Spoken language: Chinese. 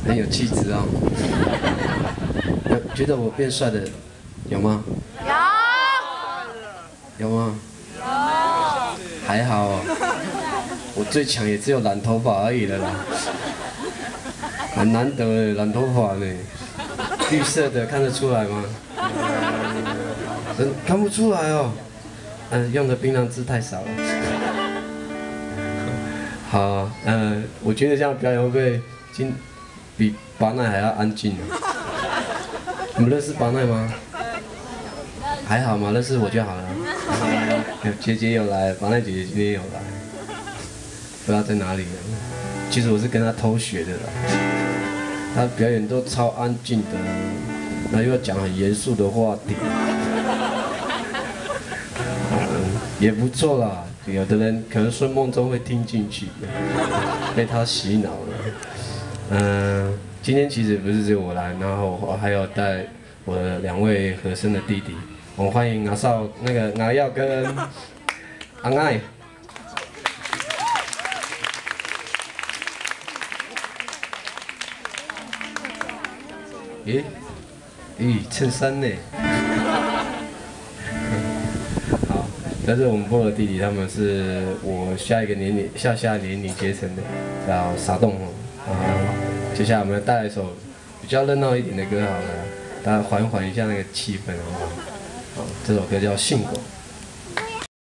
很有气质哦。觉得我变帅的有吗？有吗？还好哦，我最强也只有染头发而已了啦，很难得的染头发呢，绿色的看得出来吗？看不出来哦，用的槟榔汁太少了。好，我觉得这样表演会不会比巴奈还要安静啊？你们认识巴奈吗？还好嘛，认识我就好了。姐姐有来，巴奈姐姐今天有来，不知道在哪里了。其实我是跟她偷学的啦。她表演都超安静的，然后又要讲很严肃的话题，也不错啦。有的人可能睡梦中会听进去，被她洗脑了。今天其实不是只有我来，然后我还有带我的2位和声的弟弟。我们欢迎阿少、阿耀跟安爱。衬衫呢？好，这是我们波的弟弟，他们是我下年龄阶层的，叫傻洞哦。接下来我们带来一首比较热闹一点的歌好了，大家缓一下那个气氛好不好？好，这首歌叫《信狗》。